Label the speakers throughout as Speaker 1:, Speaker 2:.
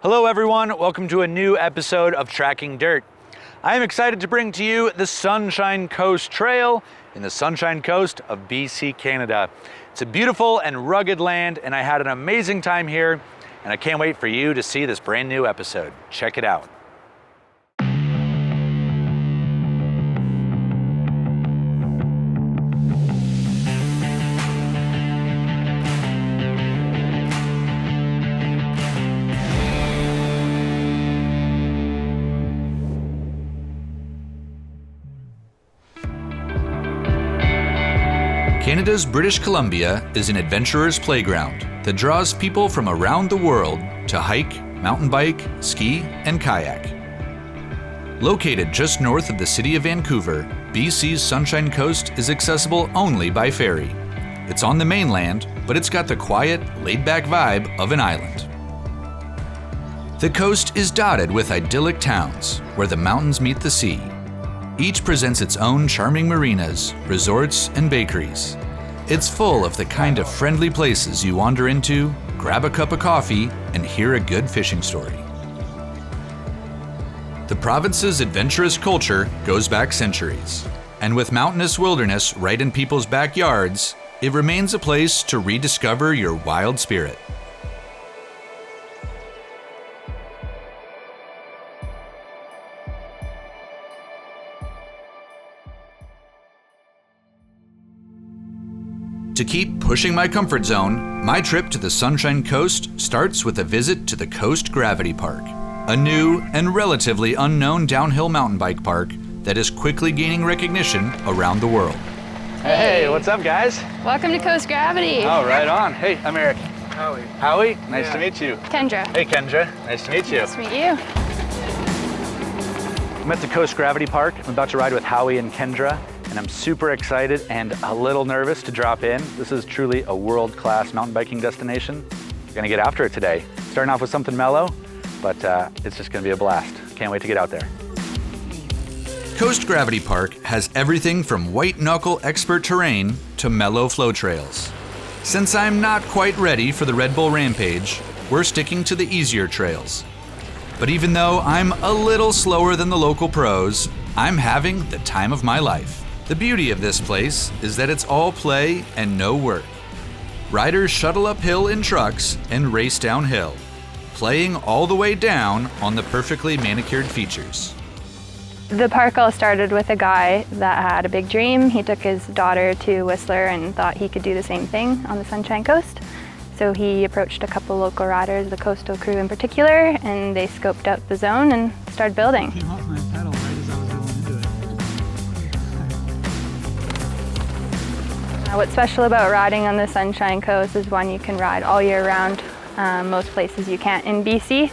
Speaker 1: Hello everyone, welcome to a new episode of Tracking Dirt. I am excited to bring to you the Sunshine Coast Trail in the Sunshine Coast of BC, Canada. It's a beautiful and rugged land, and I had an amazing time here, and I can't wait for you to see this brand new episode. Check it out. Canada's British Columbia is an adventurer's playground that draws people from around the world to hike, mountain bike, ski, and kayak. Located just north of the city of Vancouver, BC's Sunshine Coast is accessible only by ferry. It's on the mainland, but it's got the quiet, laid-back vibe of an island. The coast is dotted with idyllic towns where the mountains meet the sea. Each presents its own charming marinas, resorts, and bakeries. It's full of the kind of friendly places you wander into, grab a cup of coffee, and hear a good fishing story. The province's adventurous culture goes back centuries, and with mountainous wilderness right in people's backyards, it remains a place to rediscover your wild spirit. To keep pushing my comfort zone, my trip to the Sunshine Coast starts with a visit to the Coast Gravity Park, a new and relatively unknown downhill mountain bike park that is quickly gaining recognition around the world.
Speaker 2: Hey, what's up, guys?
Speaker 3: Welcome to Coast Gravity.
Speaker 2: Oh, right on. Hey, I'm Eric.
Speaker 4: Howie.
Speaker 2: Howie, nice to meet you.
Speaker 3: Kendra.
Speaker 2: Hey, Kendra, nice to meet you.
Speaker 3: Nice to meet you.
Speaker 1: I'm at the Coast Gravity Park. I'm about to ride with Howie and Kendra, and I'm super excited and a little nervous to drop in. This is truly a world-class mountain biking destination. We're gonna get after it today. Starting off with something mellow, but it's just gonna be a blast. Can't wait to get out there.
Speaker 5: Coast Gravity Park has everything from white-knuckle expert terrain to mellow flow trails. Since I'm not quite ready for the Red Bull Rampage, we're sticking to the easier trails. But even though I'm a little slower than the local pros, I'm having the time of my life. The beauty of this place is that it's all play and no work. Riders shuttle uphill in trucks and race downhill, playing all the way down on the perfectly manicured features.
Speaker 3: The park all started with a guy that had a big dream. He took his daughter to Whistler and thought he could do the same thing on the Sunshine Coast. So he approached a couple local riders, the coastal crew in particular, and they scoped out the zone and started building.
Speaker 4: Came off my pedal right as I was going into it.
Speaker 3: What's special about riding on the Sunshine Coast is one, you can ride all year round. Most places you can't in BC.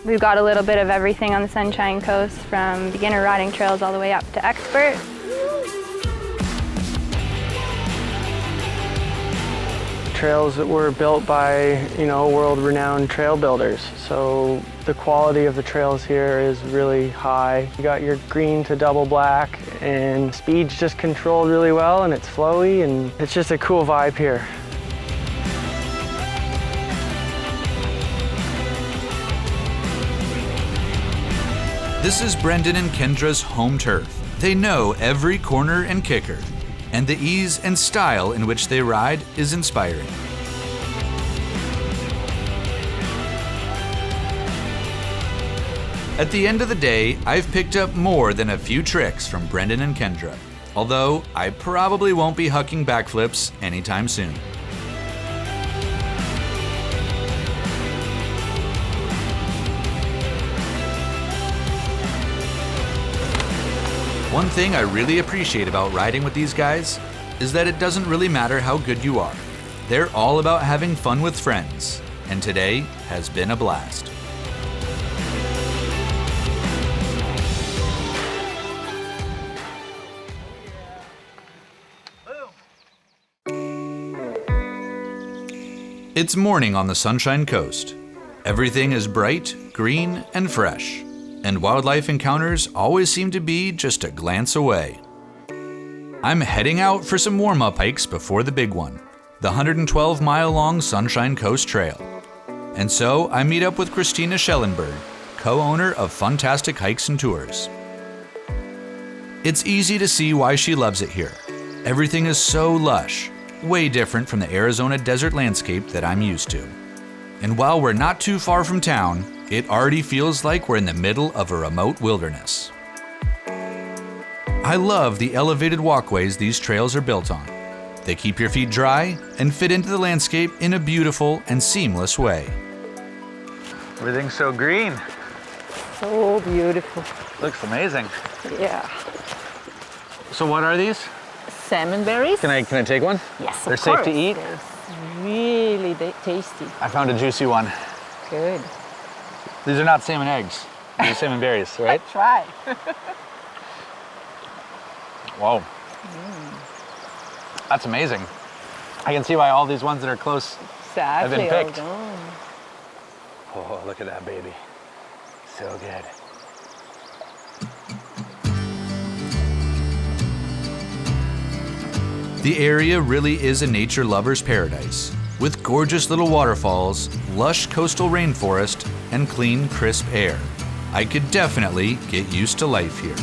Speaker 3: We've got a little bit of everything on the Sunshine Coast, from beginner riding trails all the way up to expert.
Speaker 6: Trails that were built by, world-renowned trail builders. So the quality of the trails here is really high. You got your green to double black, and speed's just controlled really well, and it's flowy, and it's just a cool vibe here.
Speaker 5: This is Brendan and Kendra's home turf. They know every corner and kicker, and the ease and style in which they ride is inspiring. At the end of the day, I've picked up more than a few tricks from Brendan and Kendra, although I probably won't be hucking backflips anytime soon. One thing I really appreciate about riding with these guys is that it doesn't really matter how good you are. They're all about having fun with friends, and today has been a blast. It's morning on the Sunshine Coast. Everything is bright, green, and fresh, and wildlife encounters always seem to be just a glance away. I'm heading out for some warm-up hikes before the big one, the 112-mile-long Sunshine Coast Trail.
Speaker 1: And so I meet up with Christina Schellenberg, co-owner of FUNtastic Hikes and Tours. It's easy to see why she loves it here. Everything is so lush, way different from the Arizona desert landscape that I'm used to. And while we're not too far from town, it already feels like we're in the middle of a remote wilderness. I love the elevated walkways these trails are built on. They keep your feet dry and fit into the landscape in a beautiful and seamless way.
Speaker 2: Everything's so green.
Speaker 7: So beautiful.
Speaker 2: Looks amazing.
Speaker 7: Yeah.
Speaker 2: So what are these?
Speaker 7: Salmon berries?
Speaker 2: Can I take one?
Speaker 7: Yes,
Speaker 2: They're
Speaker 7: of
Speaker 2: safe
Speaker 7: course.
Speaker 2: to eat?
Speaker 7: They're really tasty.
Speaker 2: I found a juicy one.
Speaker 7: Good.
Speaker 2: These are not salmon eggs. These are salmon berries, right?
Speaker 7: Try.
Speaker 2: Whoa. That's amazing. I can see why all these ones that are close have
Speaker 7: Exactly.
Speaker 2: been picked.
Speaker 7: all done.
Speaker 2: Oh, look at that baby. So good.
Speaker 1: The area really is a nature lover's paradise, with gorgeous little waterfalls, lush coastal rainforest, and clean, crisp air. I could definitely get used to life here.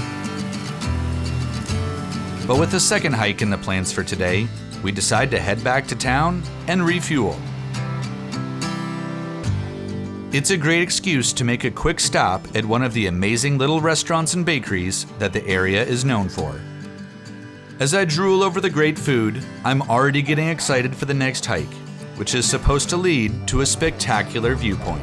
Speaker 1: But with the second hike in the plans for today, we decide to head back to town and refuel. It's a great excuse to make a quick stop at one of the amazing little restaurants and bakeries that the area is known for. As I drool over the great food, I'm already getting excited for the next hike, which is supposed to lead to a spectacular viewpoint.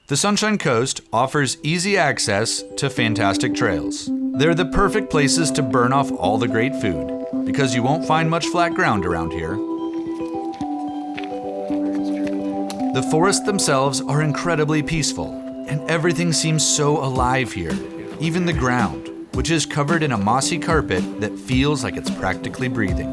Speaker 1: The Sunshine Coast offers easy access to fantastic trails. They're the perfect places to burn off all the great food, because you won't find much flat ground around here. The forests themselves are incredibly peaceful, and everything seems so alive here, even the ground, which is covered in a mossy carpet that feels like it's practically breathing.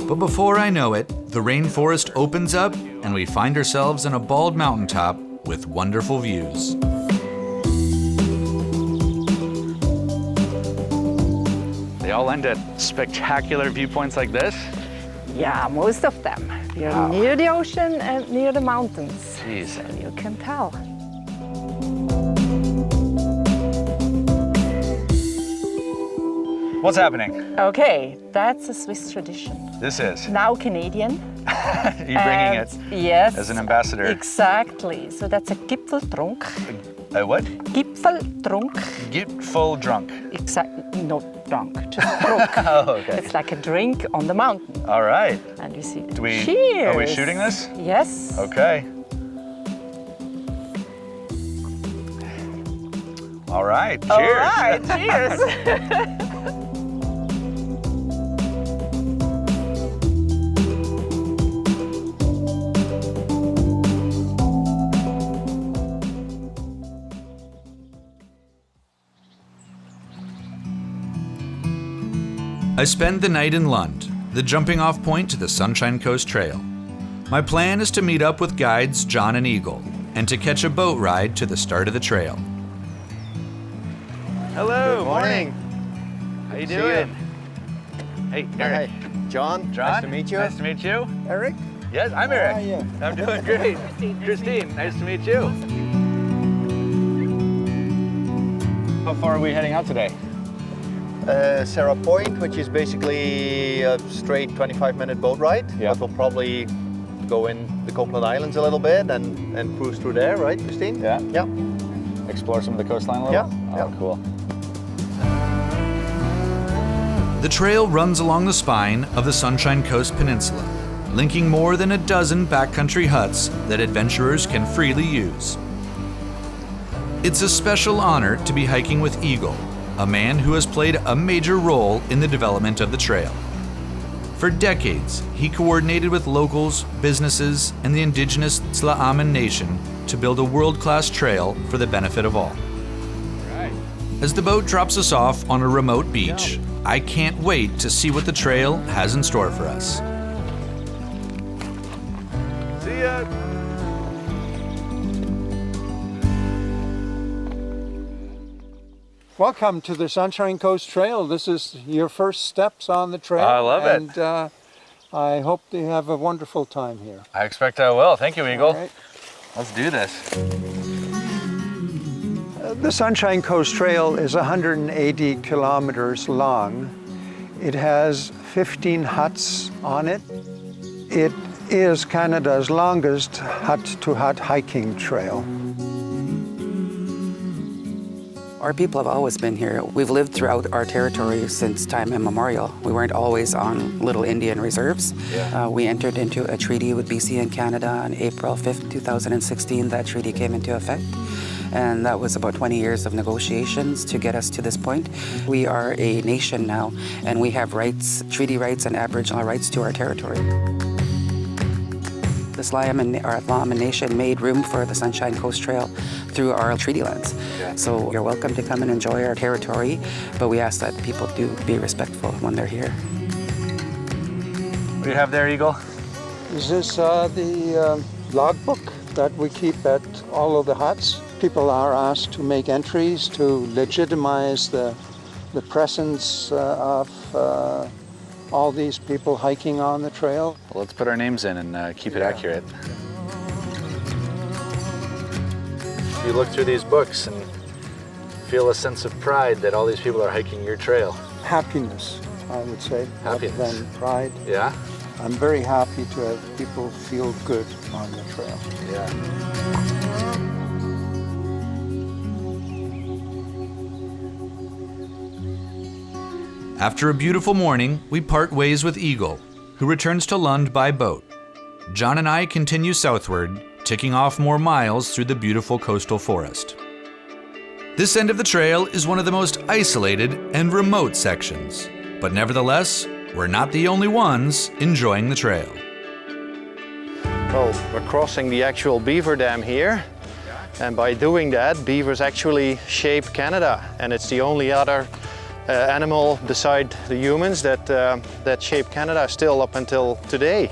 Speaker 1: But before I know it, the rainforest opens up and we find ourselves on a bald mountaintop with wonderful views.
Speaker 2: They all end at spectacular viewpoints like this?
Speaker 7: Yeah, most of them. You're near the ocean and near the mountains.
Speaker 2: Jeez.
Speaker 7: So you can tell.
Speaker 2: What's happening?
Speaker 7: Okay, that's a Swiss tradition.
Speaker 2: This is.
Speaker 7: Now Canadian.
Speaker 2: You're bringing it
Speaker 7: Yes.
Speaker 2: as an ambassador.
Speaker 7: Exactly. So that's a Gipfeltrunk.
Speaker 2: A what?
Speaker 7: Gipfeltrunk.
Speaker 2: Get full drunk.
Speaker 7: Exactly. Not drunk, just drunk.
Speaker 2: Oh, okay.
Speaker 7: It's like a drink on the mountain.
Speaker 2: All right.
Speaker 7: And you see.
Speaker 2: Are we
Speaker 7: Cheers.
Speaker 2: shooting this?
Speaker 7: Yes.
Speaker 2: Okay. All right. Cheers.
Speaker 7: All right. Cheers.
Speaker 1: I spend the night in Lund, the jumping off point to the Sunshine Coast Trail. My plan is to meet up with guides John and Eagle and to catch a boat ride to the start of the trail.
Speaker 2: Hello.
Speaker 8: Good morning.
Speaker 2: How you
Speaker 8: See
Speaker 2: doing? Hey, Eric.
Speaker 8: Hi, John.
Speaker 2: John.
Speaker 8: Nice to meet you.
Speaker 2: Nice to meet you.
Speaker 8: Eric.
Speaker 2: Yes, I'm Eric.
Speaker 8: How are you?
Speaker 2: I'm doing great. Christine, nice to meet you. How far are we heading out today?
Speaker 8: Sarah Point, which is basically a straight 25-minute boat ride.
Speaker 2: Yeah.
Speaker 8: But we'll probably go in the Copeland Islands a little bit and cruise through there, right, Christine?
Speaker 2: Yeah.
Speaker 8: Yeah.
Speaker 2: Explore some of the coastline a little?
Speaker 8: Yeah,
Speaker 2: Oh,
Speaker 8: yeah.
Speaker 2: cool.
Speaker 1: The trail runs along the spine of the Sunshine Coast Peninsula, linking more than a dozen backcountry huts that adventurers can freely use. It's a special honor to be hiking with Eagle, a man who has played a major role in the development of the trail. For decades, he coordinated with locals, businesses, and the indigenous Tla'amin Nation to build a world-class trail for the benefit of all. As the boat drops us off on a remote beach, I can't wait to see what the trail has in store for us.
Speaker 2: See ya.
Speaker 9: Welcome to the Sunshine Coast Trail. This is your first steps on the trail.
Speaker 5: I love it.
Speaker 9: And I hope you have a wonderful time here.
Speaker 5: I expect I will. Thank you, Eagle.
Speaker 9: All right.
Speaker 5: Let's do this.
Speaker 9: The Sunshine Coast Trail is 180 kilometers long. It has 15 huts on it. It is Canada's longest hut-to-hut hiking trail.
Speaker 10: Our people have always been here. We've lived throughout our territory since time immemorial. We weren't always on little Indian reserves.
Speaker 5: Yeah.
Speaker 10: We entered into a treaty with BC and Canada on April 5th, 2016. That treaty came into effect. And that was about 20 years of negotiations to get us to this point. We are a nation now, and we have rights, treaty rights and Aboriginal rights to our territory. The Tla'amin Nation made room for the Sunshine Coast Trail through our treaty lands.
Speaker 5: Yeah.
Speaker 10: So you're welcome to come and enjoy our territory, but we ask that people do be respectful when they're here.
Speaker 5: What do you have there, Eagle?
Speaker 9: This is the logbook that we keep at all of the huts. People are asked to make entries to legitimize the presence of all these people hiking on the trail.
Speaker 5: Well, let's put our names in and keep it accurate. You look through these books and feel a sense of pride that all these people are hiking your trail.
Speaker 9: Happiness, I would say, rather than pride.
Speaker 5: Yeah?
Speaker 9: I'm very happy to have people feel good on the trail.
Speaker 5: Yeah.
Speaker 1: After a beautiful morning, we part ways with Eagle, who returns to Lund by boat. John and I continue southward, ticking off more miles through the beautiful coastal forest. This end of the trail is one of the most isolated and remote sections, but nevertheless, we're not the only ones enjoying the trail.
Speaker 8: Well, we're crossing the actual beaver dam here, and by doing that, beavers actually shape Canada, and it's the only other animal beside the humans that shape Canada still up until today.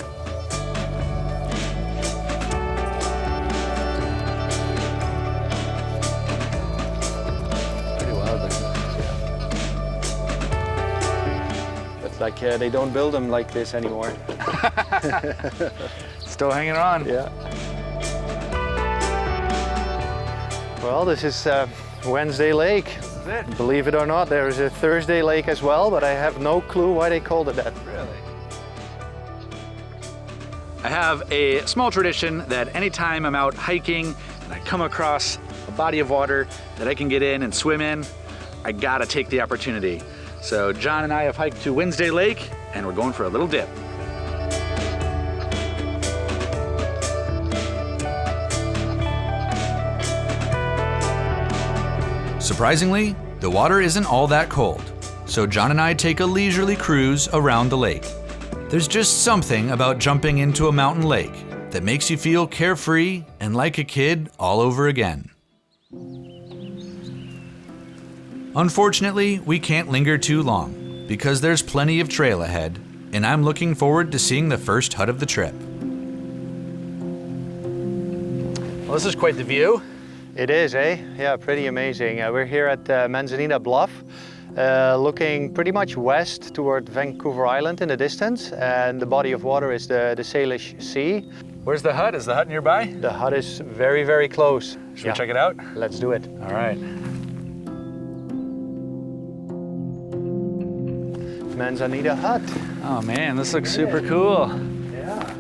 Speaker 2: Pretty wild. It's like they don't build them like this anymore.
Speaker 5: Still hanging on.
Speaker 2: Yeah.
Speaker 8: Well, this is Wednesday Lake. Believe it or not, there is a Thursday Lake as well, but I have no clue why they called it that.
Speaker 5: Really? I have a small tradition that anytime I'm out hiking and I come across a body of water that I can get in and swim in, I gotta take the opportunity. So John and I have hiked to Wednesday Lake and we're going for a little dip.
Speaker 1: Surprisingly, the water isn't all that cold, so John and I take a leisurely cruise around the lake. There's just something about jumping into a mountain lake that makes you feel carefree and like a kid all over again. Unfortunately, we can't linger too long because there's plenty of trail ahead, and I'm looking forward to seeing the first hut of the trip.
Speaker 5: Well, this is quite the view.
Speaker 8: It is, eh? Yeah, pretty amazing. We're here at Manzanita Bluff, looking pretty much west toward Vancouver Island in the distance, and the body of water is the Salish Sea.
Speaker 5: Where's the hut? Is the hut nearby?
Speaker 8: The hut is very, very close.
Speaker 5: Should we check it out?
Speaker 8: Let's do it.
Speaker 5: All right.
Speaker 8: Manzanita Hut.
Speaker 5: Oh man, this looks super cool.
Speaker 8: Yeah.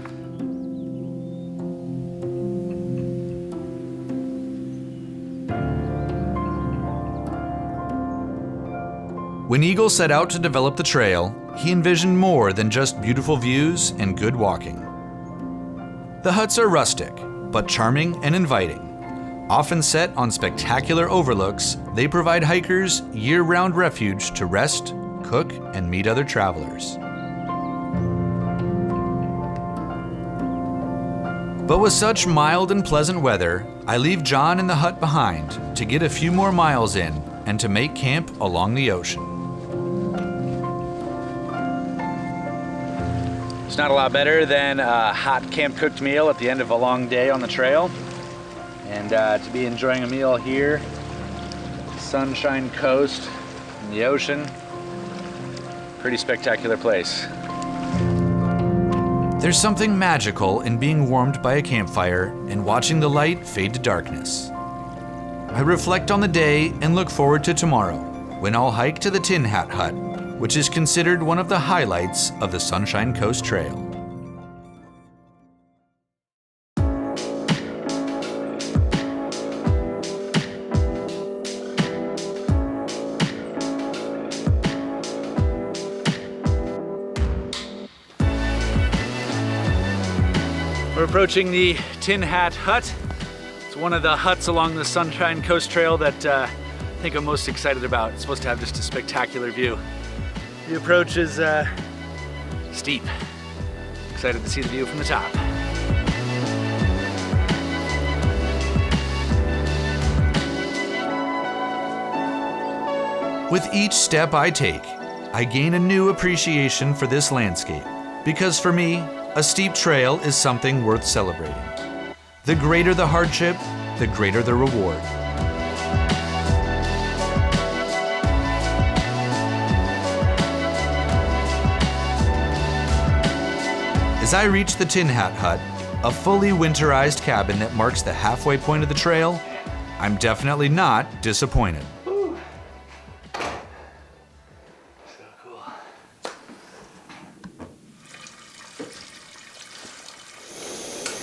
Speaker 1: When Eagle set out to develop the trail, he envisioned more than just beautiful views and good walking. The huts are rustic, but charming and inviting. Often set on spectacular overlooks, they provide hikers year-round refuge to rest, cook, and meet other travelers. But with such mild and pleasant weather, I leave John in the hut behind to get a few more miles in and to make camp along the ocean.
Speaker 5: It's not a lot better than a hot camp-cooked meal at the end of a long day on the trail. And to be enjoying a meal here, Sunshine Coast and the ocean. Pretty spectacular place. There's something magical in being warmed by a campfire and watching the light fade to darkness. I reflect on the day and look forward to tomorrow, when I'll hike to the Tin Hat Hut, which is considered one of the highlights of the Sunshine Coast Trail. We're approaching the Tin Hat Hut. It's one of the huts along the Sunshine Coast Trail that I think I'm most excited about. It's supposed to have just a spectacular view. The approach is steep. Excited to see the view from the top. With each step I take, I gain a new appreciation for this landscape, because for me, a steep trail is something worth celebrating. The greater the hardship, the greater the reward. As I reach the Tin Hat Hut, a fully winterized cabin that marks the halfway point of the trail, I'm definitely not disappointed.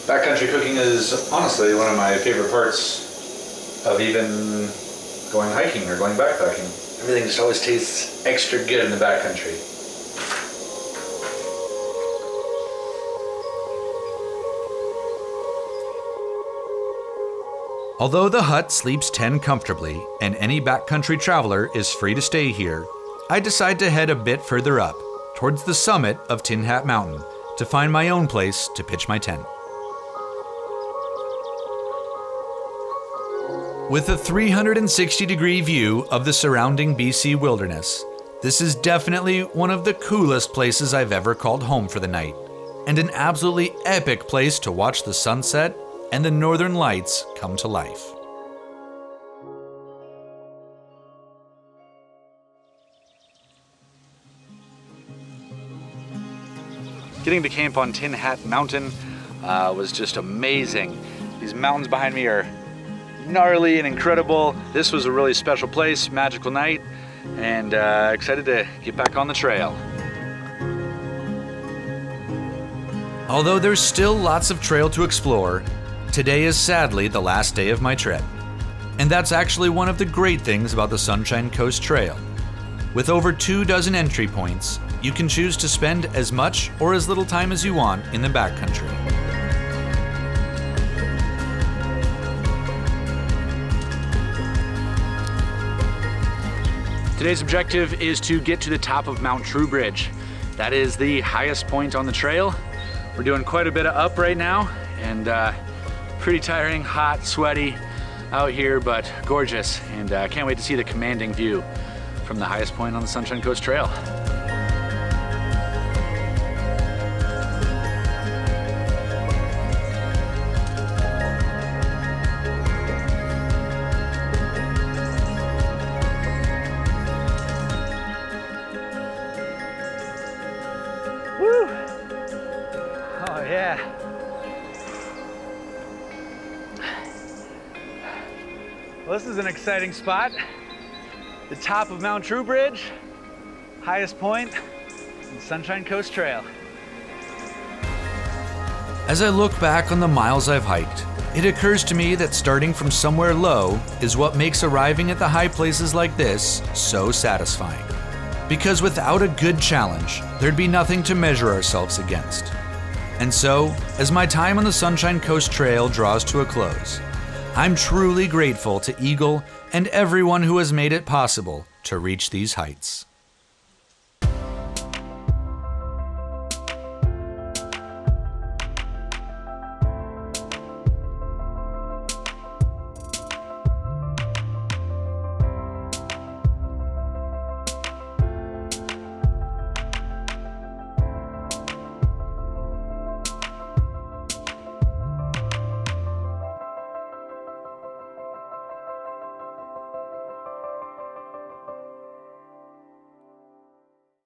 Speaker 5: Backcountry cooking is honestly one of my favorite parts of even going hiking or going backpacking. Everything just always tastes extra good in the backcountry. Although the hut sleeps 10 comfortably and any backcountry traveler is free to stay here, I decide to head a bit further up, towards the summit of Tin Hat Mountain, to find my own place to pitch my tent. With a 360-degree view of the surrounding BC wilderness, this is definitely one of the coolest places I've ever called home for the night, and an absolutely epic place to watch the sunset and the northern lights come to life. Getting to camp on Tin Hat Mountain was just amazing. These mountains behind me are gnarly and incredible. This was a really special place, magical night, and excited to get back on the trail. Although there's still lots of trail to explore, today is sadly the last day of my trip. And that's actually one of the great things about the Sunshine Coast Trail. With over 24 entry points, you can choose to spend as much or as little time as you want in the backcountry. Today's objective is to get to the top of Mount True Bridge. That is the highest point on the trail. We're doing quite a bit of up right now, and pretty tiring, hot, sweaty out here, but gorgeous. And I can't wait to see the commanding view from the highest point on the Sunshine Coast Trail. Woo! Oh yeah. Well, this is an exciting spot. The top of Mount True Bridge, highest point on the Sunshine Coast Trail. As I look back on the miles I've hiked, it occurs to me that starting from somewhere low is what makes arriving at the high places like this so satisfying. Because without a good challenge, there'd be nothing to measure ourselves against. And so, as my time on the Sunshine Coast Trail draws to a close, I'm truly grateful to Eagle and everyone who has made it possible to reach these heights.